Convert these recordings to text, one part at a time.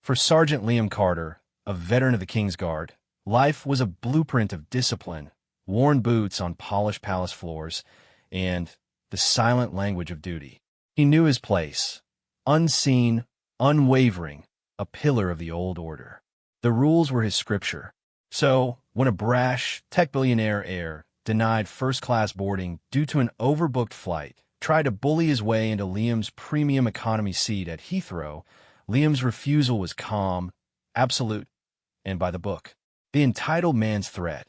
For Sergeant Liam Carter, a veteran of the King's Guard, life was a blueprint of discipline, worn boots on polished palace floors, and the silent language of duty. He knew his place, unseen, unwavering, a pillar of the old order. The rules were his scripture. So, when a brash, tech billionaire heir denied first-class boarding due to an overbooked flight, tried to bully his way into Liam's premium economy seat at Heathrow, Liam's refusal was calm, absolute, and by the book. The entitled man's threat,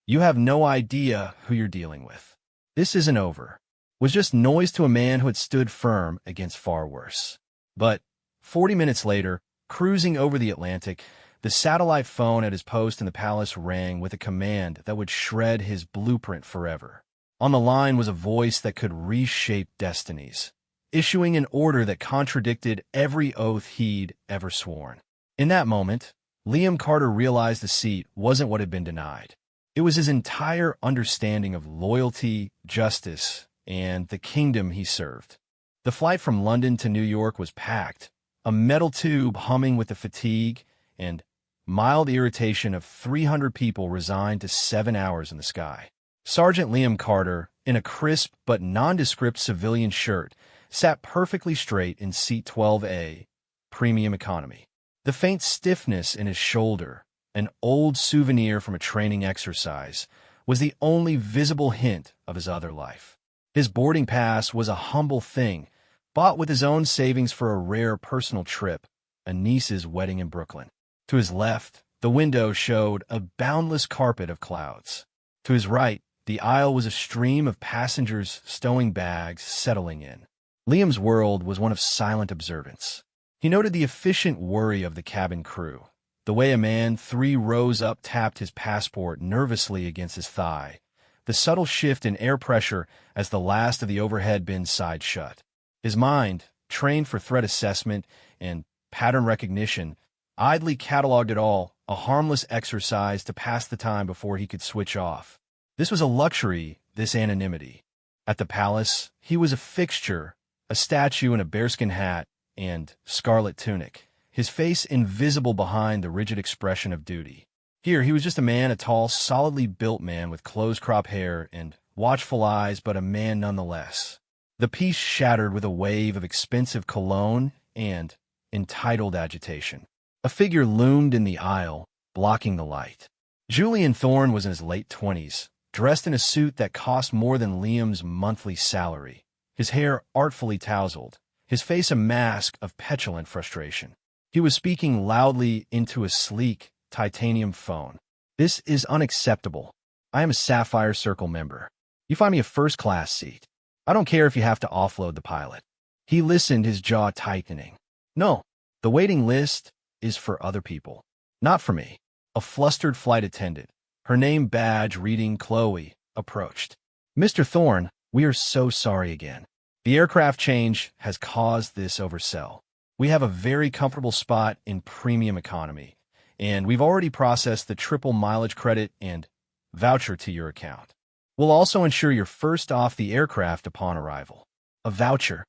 "You have no idea who you're dealing with. This isn't over," was just noise to a man who had stood firm against far worse. But 40 minutes later, cruising over the Atlantic, the satellite phone at his post in the palace rang with a command that would shred his blueprint forever. On the line was a voice that could reshape destinies, issuing an order that contradicted every oath he'd ever sworn. In that moment, Liam Carter realized the seat wasn't what had been denied. It was his entire understanding of loyalty, justice, and the kingdom he served. The flight from London to New York was packed, a metal tube humming with the fatigue and mild irritation of 300 people resigned to 7 hours in the sky. Sergeant Liam Carter, in a crisp but nondescript civilian shirt, sat perfectly straight in seat 12A, premium economy. The faint stiffness in his shoulder, an old souvenir from a training exercise, was the only visible hint of his other life. His boarding pass was a humble thing, bought with his own savings for a rare personal trip, a niece's wedding in Brooklyn. To his left, the window showed a boundless carpet of clouds. To his right, the aisle was a stream of passengers stowing bags, settling in. Liam's world was one of silent observance. He noted the efficient worry of the cabin crew, the way a man 3 rows up tapped his passport nervously against his thigh, the subtle shift in air pressure as the last of the overhead bins sighed shut. His mind, trained for threat assessment and pattern recognition, idly cataloged it all, a harmless exercise to pass the time before he could switch off. This was a luxury, this anonymity. At the palace, he was a fixture, a statue in a bearskin hat and scarlet tunic, his face invisible behind the rigid expression of duty. Here, he was just a man, a tall, solidly built man with close-crop hair and watchful eyes, but a man nonetheless. The peace shattered with a wave of expensive cologne and entitled agitation. A figure loomed in the aisle, blocking the light. Julian Thorne was in his late 20s, dressed in a suit that cost more than Liam's monthly salary, his hair artfully tousled, his face a mask of petulant frustration. He was speaking loudly into a sleek, titanium phone. "This is unacceptable. I am a Sapphire Circle member. You find me a first-class seat. I don't care if you have to offload the pilot." He listened, his jaw tightening. "No, the waiting list is for other people, not for me." A flustered flight attendant, her name badge reading Chloe, approached. "Mr. Thorne, we are so sorry again. The aircraft change has caused this oversell. We have a very comfortable spot in premium economy, and we've already processed the triple mileage credit and voucher to your account. We'll also ensure you're first off the aircraft upon arrival." A voucher?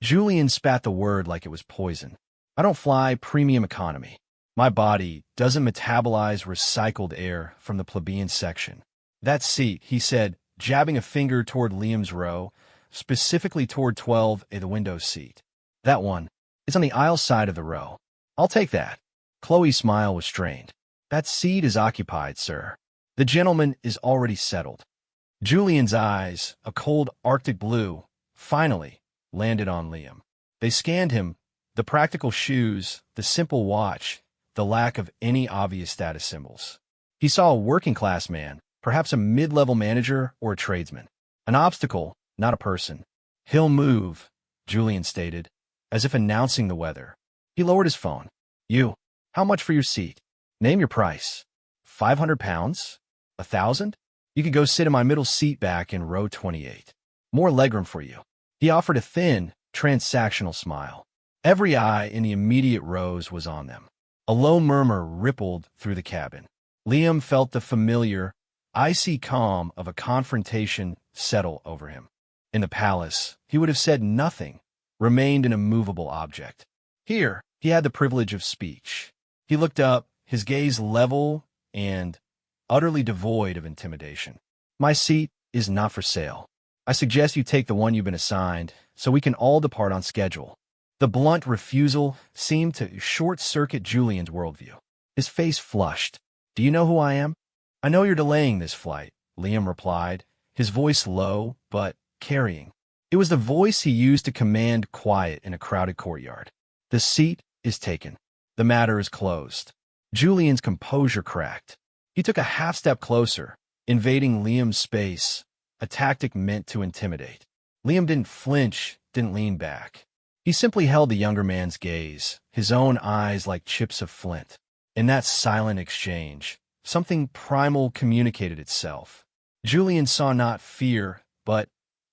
Julian spat the word like it was poison. "I don't fly premium economy. My body doesn't metabolize recycled air from the plebeian section." "That seat," he said, jabbing a finger toward Liam's row, specifically toward 12A, the window seat. "That one. It's on the aisle side of the row. I'll take that." Chloe's smile was strained. "That seat is occupied, sir. The gentleman is already settled." Julian's eyes, a cold Arctic blue, finally landed on Liam. They scanned him, the practical shoes, the simple watch, the lack of any obvious status symbols. He saw a working-class man, perhaps a mid-level manager or a tradesman. An obstacle, not a person. "He'll move," Julian stated, as if announcing the weather. He lowered his phone. "You, how much for your seat? Name your price. 500 pounds? 1,000? You could go sit in my middle seat back in row 28. More legroom for you." He offered a thin, transactional smile. Every eye in the immediate rows was on them. A low murmur rippled through the cabin. Liam felt the familiar, icy calm of a confrontation settle over him. In the palace, he would have said nothing, remained an immovable object. Here, he had the privilege of speech. He looked up, his gaze level and utterly devoid of intimidation. "My seat is not for sale. I suggest you take the one you've been assigned so we can all depart on schedule." The blunt refusal seemed to short-circuit Julian's worldview. His face flushed. "Do you know who I am?" "I know you're delaying this flight," Liam replied, his voice low but carrying. It was the voice he used to command quiet in a crowded courtyard. "The seat is taken. The matter is closed." Julian's composure cracked. He took a half-step closer, invading Liam's space, a tactic meant to intimidate. Liam didn't flinch, didn't lean back. He simply held the younger man's gaze, his own eyes like chips of flint. In that silent exchange, something primal communicated itself. Julian saw not fear, but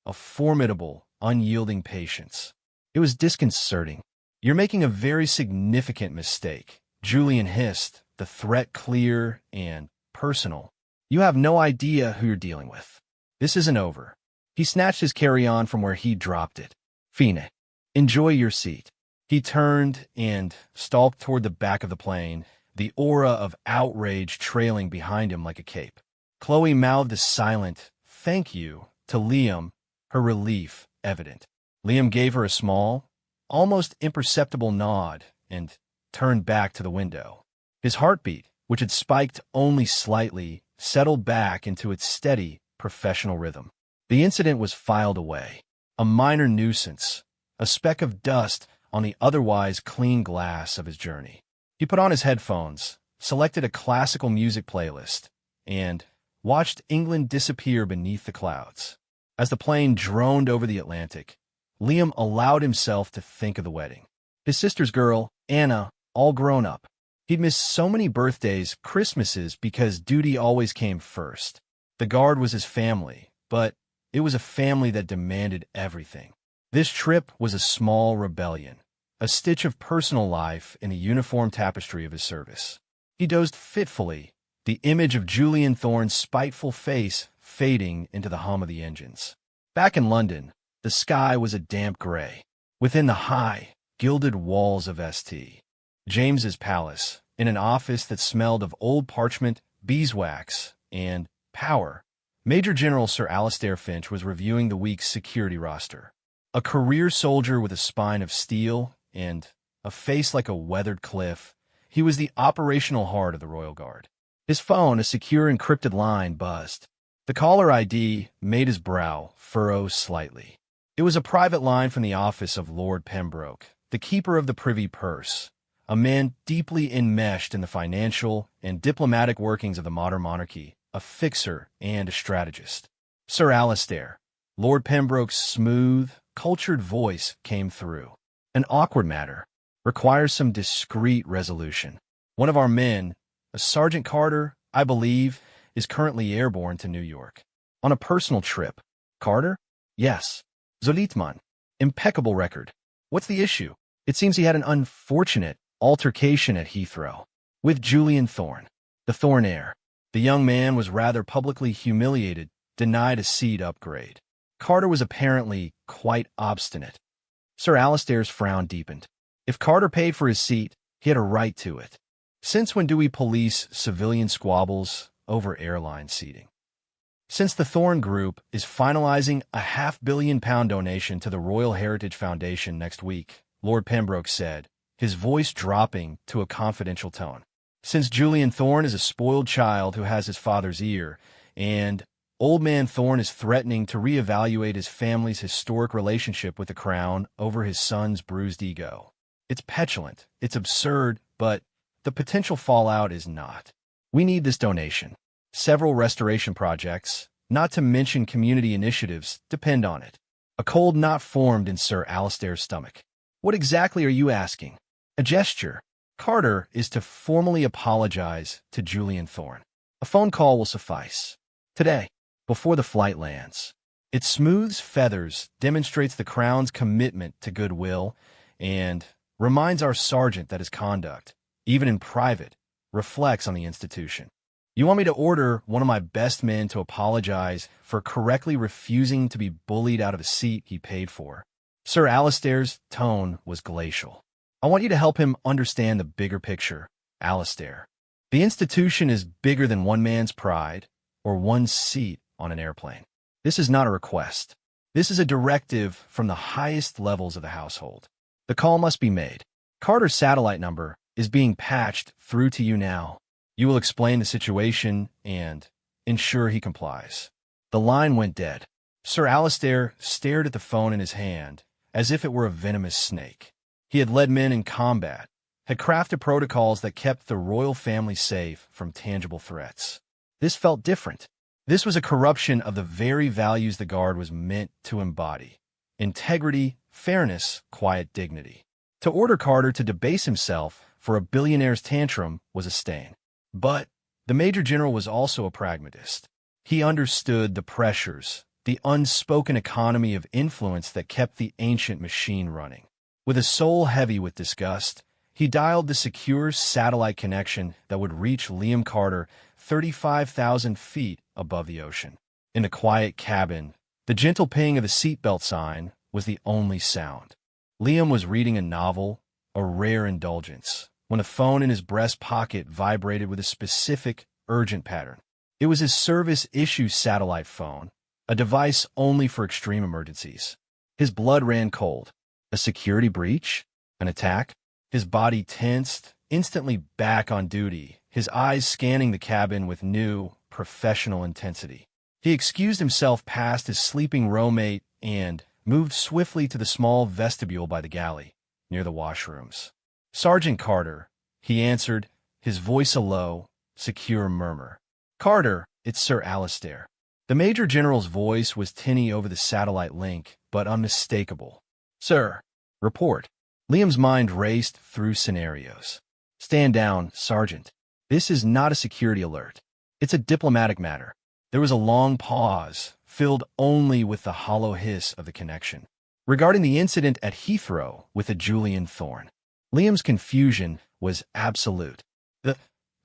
a formidable, unyielding patience. It was disconcerting. "You're making a very significant mistake," Julian hissed, the threat clear and personal. "You have no idea who you're dealing with. This isn't over." He snatched his carry-on from where he dropped it. "Fine. Enjoy your seat." He turned and stalked toward the back of the plane, the aura of outrage trailing behind him like a cape. Chloe mouthed a silent "thank you" to Liam, her relief evident. Liam gave her a small, almost imperceptible nod and turned back to the window. His heartbeat, which had spiked only slightly, settled back into its steady, professional rhythm. The incident was filed away, a minor nuisance, a speck of dust on the otherwise clean glass of his journey. He put on his headphones, selected a classical music playlist, and watched England disappear beneath the clouds. As the plane droned over the Atlantic, Liam allowed himself to think of the wedding. His sister's girl, Anna, all grown up. He'd missed so many birthdays, Christmases, because duty always came first. The guard was his family, but it was a family that demanded everything. This trip was a small rebellion, a stitch of personal life in the uniform tapestry of his service. He dozed fitfully, the image of Julian Thorne's spiteful face fading into the hum of the engines. Back in London, the sky was a damp gray. Within the high, gilded walls of St. James's Palace, in an office that smelled of old parchment, beeswax, and power, Major General Sir Alastair Finch was reviewing the week's security roster. A career soldier with a spine of steel and a face like a weathered cliff, he was the operational heart of the Royal Guard. His phone, a secure encrypted line, buzzed. The caller ID made his brow furrow slightly. It was a private line from the office of Lord Pembroke, the keeper of the Privy Purse, a man deeply enmeshed in the financial and diplomatic workings of the modern monarchy, a fixer and a strategist. "Sir Alastair," Lord Pembroke's smooth, cultured voice came through. "An awkward matter. Requires some discreet resolution. One of our men, a Sergeant Carter, I believe, is currently airborne to New York. On a personal trip." "Carter?" "Yes. Zolitman. Impeccable record. What's the issue?" "It seems he had an unfortunate altercation at Heathrow with Julian Thorne, the Thorne heir. The young man was rather publicly humiliated, denied a seat upgrade. Carter was apparently quite obstinate." Sir Alastair's frown deepened. If Carter paid for his seat, he had a right to it. Since when do we police civilian squabbles over airline seating? Since the Thorne Group is finalizing a £500 million donation to the Royal Heritage Foundation next week, Lord Pembroke said, his voice dropping to a confidential tone. "Since Julian Thorne is a spoiled child who has his father's ear, and Old Man Thorne is threatening to reevaluate his family's historic relationship with the crown over his son's bruised ego. It's petulant, it's absurd, but the potential fallout is not. We need this donation. Several restoration projects, not to mention community initiatives, depend on it." A cold knot formed in Sir Alastair's stomach. "What exactly are you asking?" "A gesture. Carter is to formally apologize to Julian Thorne. A phone call will suffice. Today, before the flight lands. It smooths feathers, demonstrates the Crown's commitment to goodwill, and reminds our sergeant that his conduct, even in private, reflects on the institution. You want me to order one of my best men to apologize for correctly refusing to be bullied out of a seat he paid for?" Sir Alastair's tone was glacial. "I want you to help him understand the bigger picture. Alistair. The institution is bigger than one man's pride or one seat on an airplane. This is not a request. This is a directive from the highest levels of the household. The call must be made. Carter's satellite number is being patched through to you now. You will explain the situation and ensure he complies. The line went dead. Sir Alistair stared at the phone in his hand as if it were a venomous snake. He had led men in combat, had crafted protocols that kept the royal family safe from tangible threats. This felt different. This was a corruption of the very values the Guard was meant to embody: integrity, fairness, quiet dignity. To order Carter to debase himself for a billionaire's tantrum was a stain. But the Major General was also a pragmatist. He understood the pressures, the unspoken economy of influence that kept the ancient machine running. With a soul heavy with disgust, he dialed the secure satellite connection that would reach Liam Carter 35,000 feet above the ocean. In the quiet cabin, the gentle ping of the seatbelt sign was the only sound. Liam was reading a novel, a rare indulgence, when the phone in his breast pocket vibrated with a specific, urgent pattern. It was his service-issue satellite phone, a device only for extreme emergencies. His blood ran cold. A security breach? An attack? His body tensed, instantly back on duty, his eyes scanning the cabin with new, professional intensity. He excused himself past his sleeping roommate and moved swiftly to the small vestibule by the galley, near the washrooms. "Sergeant Carter," he answered, his voice a low, secure murmur. "Carter, it's Sir Alistair." The Major General's voice was tinny over the satellite link, but unmistakable. "Sir, report." Liam's mind raced through scenarios. "Stand down, Sergeant. This is not a security alert. It's a diplomatic matter." There was a long pause, filled only with the hollow hiss of the connection. "Regarding the incident at Heathrow with a Julian Thorne." Liam's confusion was absolute.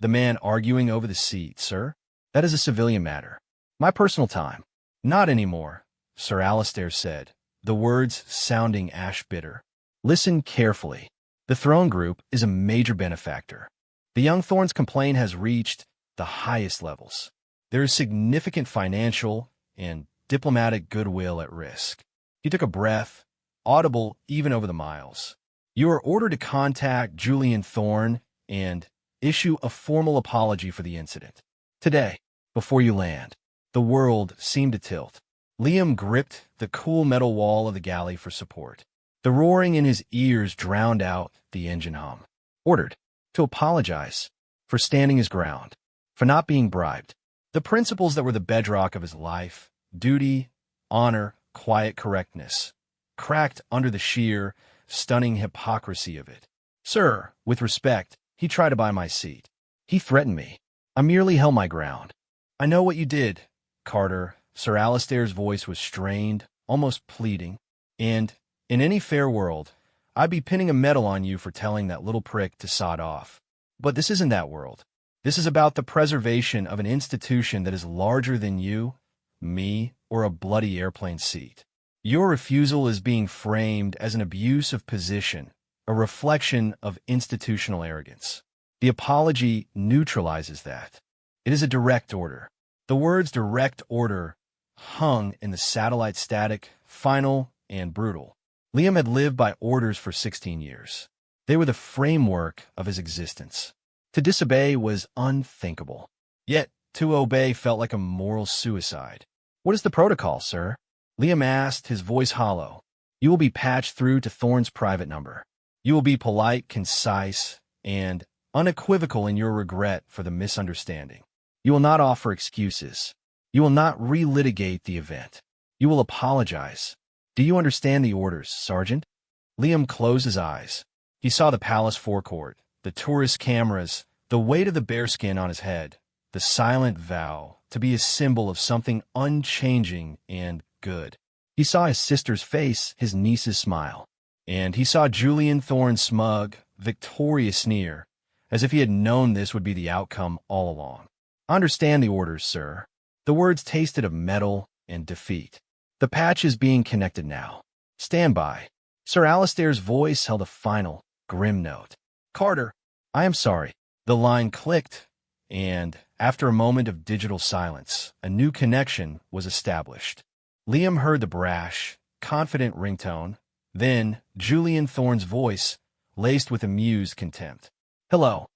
The man arguing over the seat, sir? That is a civilian matter. My personal time." "Not anymore," Sir Alistair said, the words sounding ash-bitter. "Listen carefully. The Throne Group is a major benefactor. The young Thorne's complaint has reached the highest levels. There is significant financial and diplomatic goodwill at risk." He took a breath, audible even over the miles. "You are ordered to contact Julian Thorne and issue a formal apology for the incident. Today, before you land." The world seemed to tilt. Liam gripped the cool metal wall of the galley for support. The roaring in his ears drowned out the engine hum. Ordered to apologize for standing his ground, for not being bribed. The principles that were the bedrock of his life, duty, honor, quiet correctness, cracked under the sheer, stunning hypocrisy of it. "Sir, with respect, he tried to buy my seat. He threatened me. I merely held my ground." "I know what you did, Carter." Sir Alistair's voice was strained, almost pleading. "And in any fair world, I'd be pinning a medal on you for telling that little prick to sod off. But this isn't that world. This is about the preservation of an institution that is larger than you, me, or a bloody airplane seat. Your refusal is being framed as an abuse of position, a reflection of institutional arrogance. The apology neutralizes that. It is a direct order." The words direct order hung in the satellite static, final and brutal. Liam had lived by orders for 16 years. They were the framework of his existence. To disobey was unthinkable. Yet, to obey felt like a moral suicide. "What is the protocol, sir?" Liam asked, his voice hollow. "You will be patched through to Thorne's private number. You will be polite, concise, and unequivocal in your regret for the misunderstanding. You will not offer excuses. You will not relitigate the event. You will apologize. Do you understand the orders, Sergeant?" Liam closed his eyes. He saw the palace forecourt, the tourist cameras, the weight of the bearskin on his head, the silent vow to be a symbol of something unchanging and good. He saw his sister's face, his niece's smile, and he saw Julian Thorne's smug, victorious sneer, as if he had known this would be the outcome all along. "I understand the orders, sir." The words tasted of metal and defeat. "The patch is being connected now. Stand by." Sir Alistair's voice held a final, grim note. "Carter, I am sorry. The line clicked, and after a moment of digital silence, a new connection was established. Liam heard the brash, confident ringtone, then Julian Thorne's voice, laced with amused contempt. "Hello."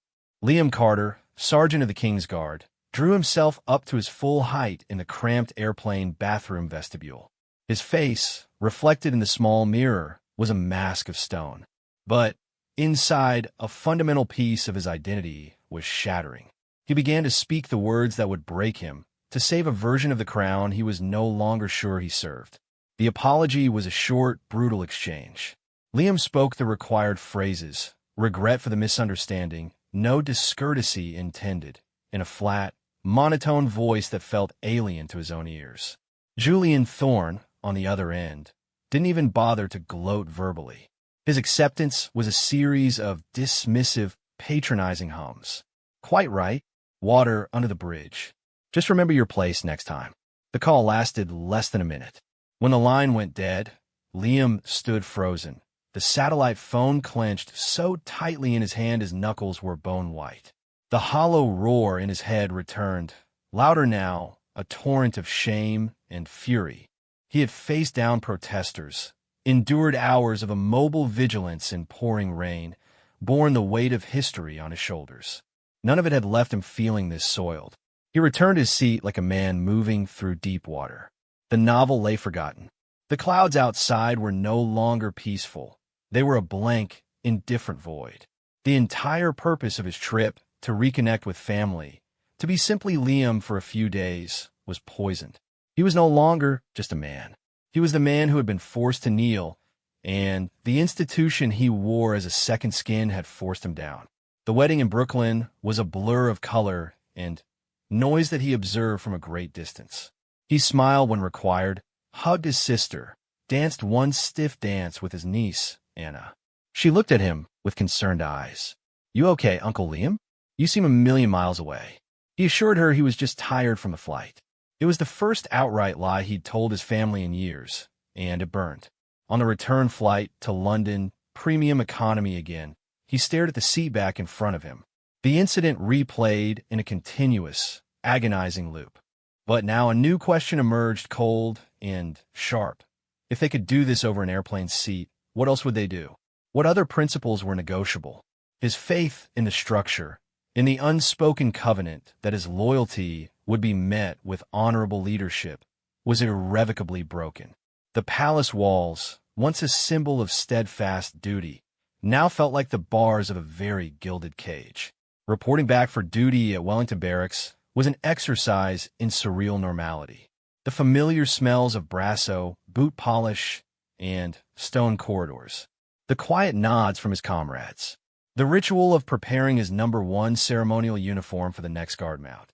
Liam Carter, Sergeant of the King's Guard, drew himself up to his full height in the cramped airplane bathroom vestibule. His face, reflected in the small mirror, was a mask of stone. But inside, a fundamental piece of his identity was shattering. He began to speak the words that would break him, to save a version of the crown he was no longer sure he served. The apology was a short, brutal exchange. Liam spoke the required phrases, regret for the misunderstanding, no discourtesy intended, in a flat, monotone voice that felt alien to his own ears. Julian Thorne, on the other end, didn't even bother to gloat verbally. His acceptance was a series of dismissive, patronizing hums. "Quite right. Water under the bridge. Just remember your place next time." The call lasted less than a minute. When the line went dead, Liam stood frozen. The satellite phone clenched so tightly in his hand his knuckles were bone white. The hollow roar in his head returned, louder now, a torrent of shame and fury. He had faced down protesters, endured hours of immobile vigilance in pouring rain, borne the weight of history on his shoulders. None of it had left him feeling this soiled. He returned to his seat like a man moving through deep water. The novel lay forgotten. The clouds outside were no longer peaceful. They were a blank, indifferent void. The entire purpose of his trip, to reconnect with family, to be simply Liam for a few days, was poisoned. He was no longer just a man. He was the man who had been forced to kneel, and the institution he wore as a second skin had forced him down. The wedding in Brooklyn was a blur of color and noise that he observed from a great distance. He smiled when required, hugged his sister, danced one stiff dance with his niece, Anna. She looked at him with concerned eyes. "You okay, Uncle Liam? You seem a million miles away." He assured her he was just tired from the flight. It was the first outright lie he'd told his family in years, and it burned. On the return flight to London, premium economy again, he stared at the seat back in front of him. The incident replayed in a continuous, agonizing loop. But now a new question emerged, cold and sharp. If they could do this over an airplane seat, what else would they do? What other principles were negotiable? His faith in the structure, in the unspoken covenant that his loyalty would be met with honorable leadership, was irrevocably broken. The palace walls, once a symbol of steadfast duty, now felt like the bars of a very gilded cage. Reporting back for duty at Wellington Barracks was an exercise in surreal normality. The familiar smells of Brasso, boot polish, and stone corridors. The quiet nods from his comrades. The ritual of preparing his #1 ceremonial uniform for the next guard mount.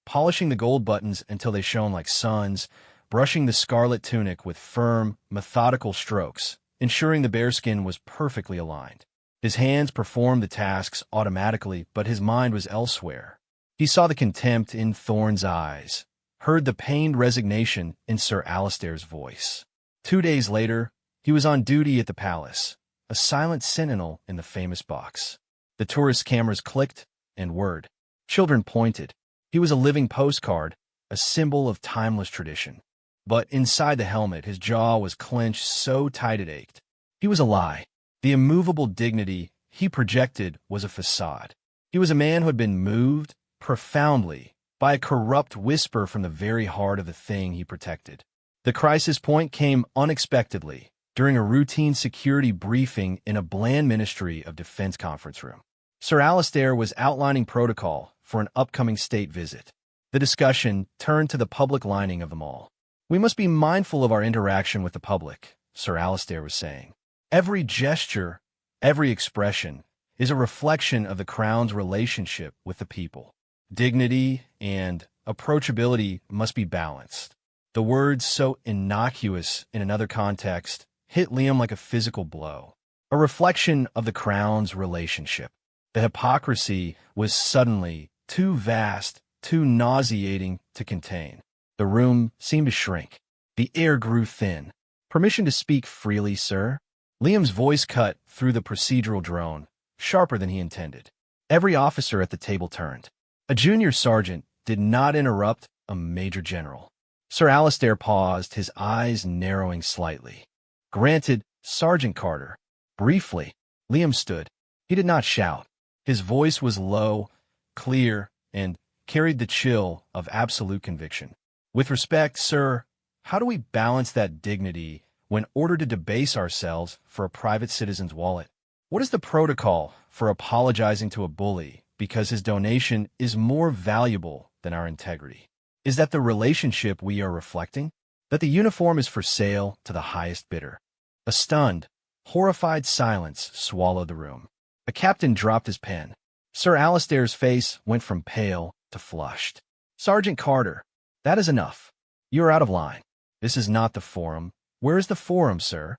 Polishing the gold buttons until they shone like suns, brushing the scarlet tunic with firm, methodical strokes, ensuring the bearskin was perfectly aligned. His hands performed the tasks automatically, but his mind was elsewhere. He saw the contempt in Thorne's eyes, heard the pained resignation in Sir Alistair's voice. 2 days later, he was on duty at the palace, a silent sentinel in the famous box. The tourist cameras clicked, and word. Children pointed. He was a living postcard, a symbol of timeless tradition. But inside the helmet, his jaw was clenched so tight it ached. He was a lie. The immovable dignity he projected was a facade. He was a man who had been moved, profoundly, by a corrupt whisper from the very heart of the thing he protected. The crisis point came unexpectedly, during a routine security briefing in a bland Ministry of Defense conference room. Sir Alistair was outlining protocol for an upcoming state visit. The discussion turned to the public lining of the mall. "We must be mindful of our interaction with the public," Sir Alistair was saying. "Every gesture, every expression, is a reflection of the Crown's relationship with the people. Dignity and approachability must be balanced." The words, so innocuous in another context, hit Liam like a physical blow. A reflection of the Crown's relationship. The hypocrisy was suddenly too vast, too nauseating to contain. The room seemed to shrink. The air grew thin. "Permission to speak freely, sir?" Liam's voice cut through the procedural drone, sharper than he intended. Every officer at the table turned. A junior sergeant did not interrupt a major general. Sir Alistair paused, his eyes narrowing slightly. "Granted, Sergeant Carter." Briefly, Liam stood. He did not shout. His voice was low, clear, and carried the chill of absolute conviction. "With respect, sir, how do we balance that dignity when ordered to debase ourselves for a private citizen's wallet? What is the protocol for apologizing to a bully because his donation is more valuable than our integrity? Is that the relationship we are reflecting? That the uniform is for sale to the highest bidder?" A stunned, horrified silence swallowed the room. A captain dropped his pen. Sir Alistair's face went from pale to flushed. "Sergeant Carter, that is enough. You are out of line. This is not the forum. Where is the forum, sir?"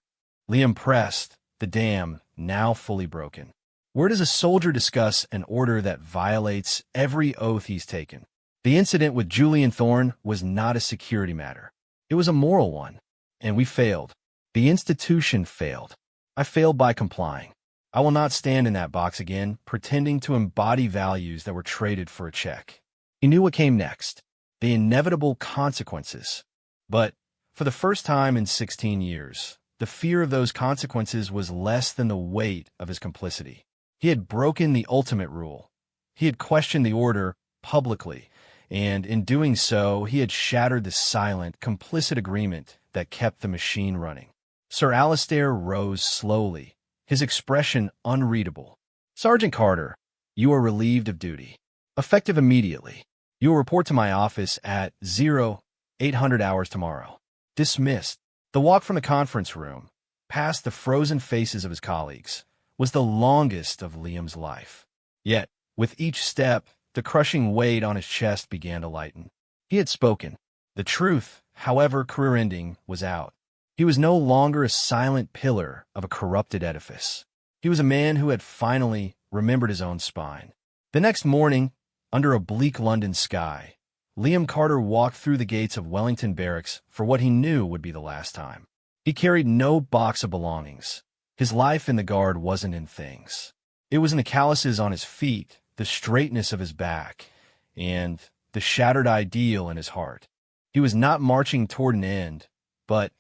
Liam pressed, the dam now fully broken. "Where does a soldier discuss an order that violates every oath he's taken? The incident with Julian Thorne was not a security matter. It was a moral one, and we failed. The institution failed. I failed by complying. I will not stand in that box again, pretending to embody values that were traded for a check." He knew what came next, the inevitable consequences. But for the first time in 16 years, the fear of those consequences was less than the weight of his complicity. He had broken the ultimate rule. He had questioned the order publicly, and in doing so, he had shattered the silent, complicit agreement that kept the machine running. Sir Alistair rose slowly, his expression unreadable. "Sergeant Carter, you are relieved of duty. Effective immediately. You will report to my office at 0800 hours tomorrow." Dismissed. The walk from the conference room, past the frozen faces of his colleagues, was the longest of Liam's life. Yet, with each step, the crushing weight on his chest began to lighten. He had spoken. The truth, however career-ending, was out. He was no longer a silent pillar of a corrupted edifice. He was a man who had finally remembered his own spine. The next morning, under a bleak London sky, Liam Carter walked through the gates of Wellington Barracks for what he knew would be the last time. He carried no box of belongings. His life in the Guard wasn't in things. It was in the calluses on his feet, the straightness of his back, and the shattered ideal in his heart. He was not marching toward an end, but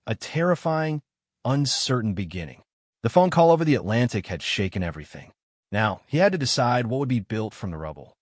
a terrifying, uncertain beginning. The phone call over the Atlantic had shaken everything. Now, he had to decide what would be built from the rubble.